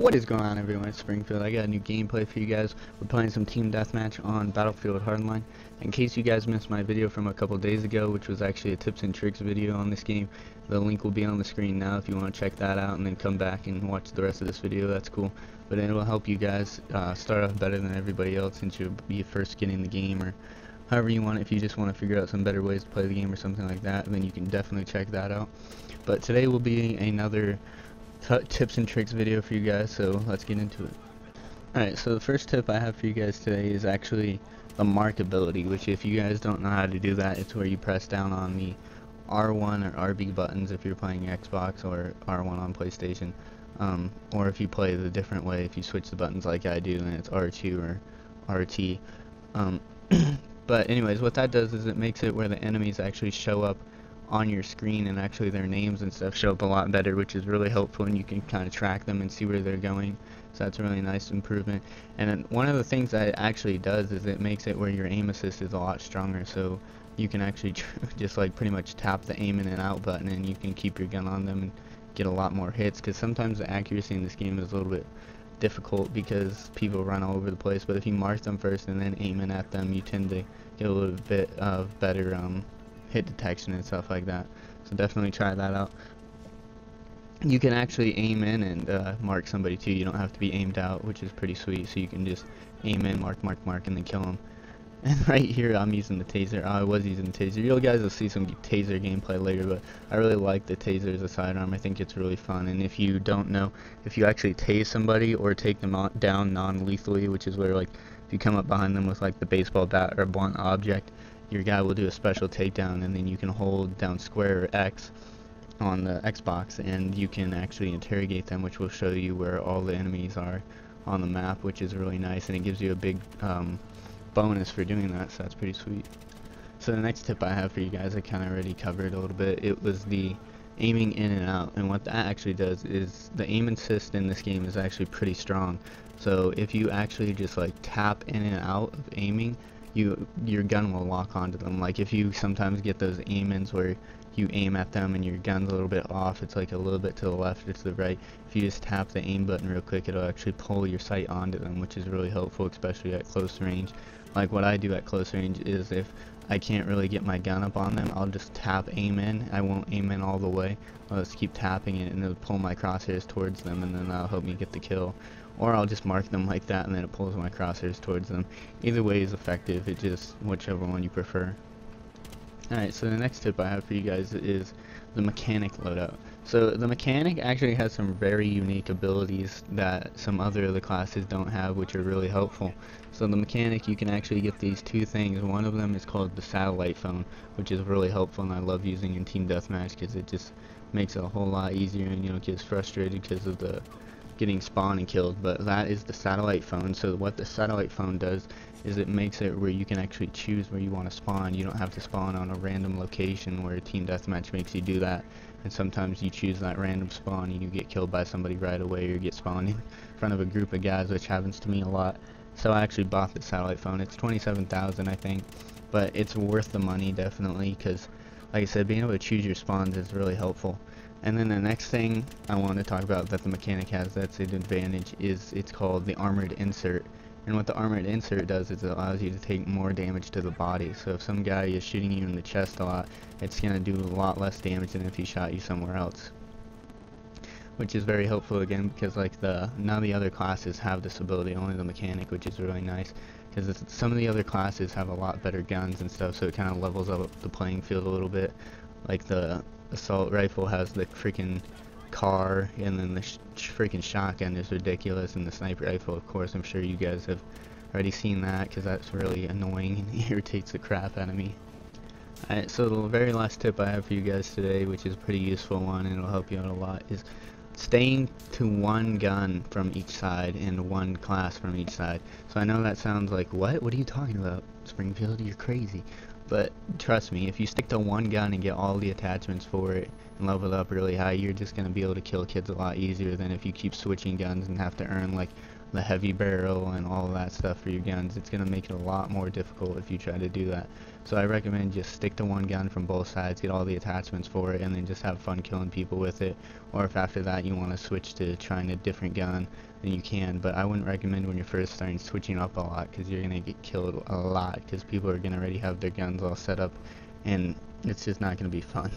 What is going on, everyone? It's Springfield. I got a new gameplay for you guys. We're playing some team deathmatch on Battlefield Hardline. In case you guys missed my video from a couple days ago, which was actually a tips and tricks video on this game, the link will be on the screen now if you want to check that out and then come back and watch the rest of this video. That's cool. But it will help you guys start off better than everybody else since you'll be first getting the game, or however you want it. If you just want to figure out some better ways to play the game or something like that, then you can definitely check that out. But today will be another tips and tricks video for you guys, so let's get into it. Alright, so the first tip I have for you guys today is actually the mark ability, which if you guys don't know how to do that, it's where you press down on the R1 or RB buttons if you're playing Xbox, or R1 on PlayStation, or if you play the different way, if you switch the buttons like I do, and it's R2 or RT. But anyways, what that does is it makes it where the enemies actually show up on your screen, and actually their names and stuff show up a lot better, which is really helpful, and you can kind of track them and see where they're going. So that's a really nice improvement. And then one of the things that it actually does is it makes it where your aim assist is a lot stronger, so you can actually just like pretty much tap the aim in and out button, and you can keep your gun on them and get a lot more hits, because sometimes the accuracy in this game is a little bit difficult because people run all over the place. But if you mark them first and then aim in at them, you tend to get a little bit of better hit detection and stuff like that. So definitely try that out. You can actually aim in and mark somebody too. You don't have to be aimed out, which is pretty sweet. So you can just aim in, mark, and then kill them. And right here I'm using the taser. I was using the taser. You guys will see some taser gameplay later, but I really like the taser as a sidearm. I think it's really fun. And if you don't know, if you actually tase somebody or take them down non-lethally, which is where like if you come up behind them with like the baseball bat or a blunt object, your guy will do a special takedown, and then you can hold down square or X on the Xbox, and you can actually interrogate them, which will show you where all the enemies are on the map, which is really nice, and it gives you a big bonus for doing that, so that's pretty sweet. So the next tip I have for you guys, I kind of already covered a little bit. It was the aiming in and out, and what that actually does is the aim assist in this game is actually pretty strong. So if you actually just like tap in and out of aiming, your gun will lock onto them. Like if you sometimes get those aim-ins where you aim at them and your gun's a little bit off, it's like a little bit to the left or to the right, if you just tap the aim button real quick, it'll actually pull your sight onto them, which is really helpful, especially at close range. Like what I do at close range is if I can't really get my gun up on them, I'll just tap aim in. I won't aim in all the way. I'll just keep tapping it, and it'll pull my crosshairs towards them, and then that'll help me get the kill. Or I'll just mark them like that, and then it pulls my crosshairs towards them. Either way is effective, it just whichever one you prefer. Alright, so the next tip I have for you guys is the mechanic loadout. So the mechanic actually has some very unique abilities that some other of the classes don't have, which are really helpful. So the mechanic, you can actually get these two things. One of them is called the satellite phone, which is really helpful, and I love using in team deathmatch because it just makes it a whole lot easier, and you don't get frustrated because of the getting spawned and killed. But that is the satellite phone. So what the satellite phone does is it makes it where you can actually choose where you want to spawn. You don't have to spawn on a random location where team deathmatch makes you do that, and sometimes you choose that random spawn and you get killed by somebody right away, or get spawned in front of a group of guys, which happens to me a lot. So I actually bought the satellite phone. It's 27,000 I think, but it's worth the money definitely, because like I said, being able to choose your spawns is really helpful. And then the next thing I want to talk about that the mechanic has that's an advantage is it's called the armored insert. And what the armored insert does is it allows you to take more damage to the body. So if some guy is shooting you in the chest a lot, it's going to do a lot less damage than if he shot you somewhere else. Which is very helpful again, because like none of the other classes have this ability, only the mechanic, which is really nice. Because some of the other classes have a lot better guns and stuff, so it kind of levels up the playing field a little bit. Like the assault rifle has the freaking car, and then the freaking shotgun is ridiculous, and the sniper rifle, of course, I'm sure you guys have already seen that, because that's really annoying and irritates the crap out of me. Alright, so the very last tip I have for you guys today, which is a pretty useful one and it'll help you out a lot, is staying to one gun from each side and one class from each side. So I know that sounds like, what are you talking about, Springfield? You're crazy. But trust me, if you stick to one gun and get all the attachments for it and level it up really high, you're just going to be able to kill kids a lot easier than if you keep switching guns and have to earn like the heavy barrel and all of that stuff for your guns. It's going to make it a lot more difficult if you try to do that. So I recommend just stick to one gun from both sides, get all the attachments for it, and then just have fun killing people with it. Or if after that you want to switch to trying a different gun, then you can. But I wouldn't recommend when you're first starting switching up a lot, because you're going to get killed a lot, because people are going to already have their guns all set up, and it's just not going to be fun.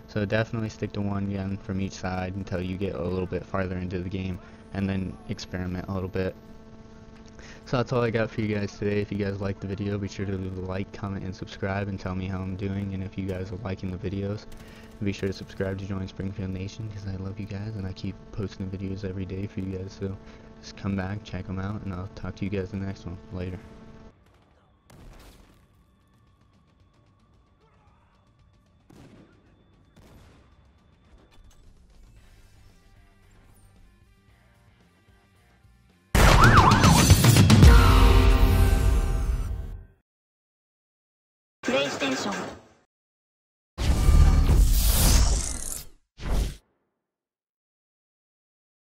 So definitely stick to one gun from each side until you get a little bit farther into the game, and then experiment a little bit. So that's all I got for you guys today. If you guys liked the video, be sure to leave a like, comment, and subscribe, and tell me how I'm doing. And if you guys are liking the videos, be sure to subscribe to join Springfield Nation, because I love you guys and I keep posting videos every day for you guys. So just come back, check them out, and I'll talk to you guys in the next one. Later. PlayStation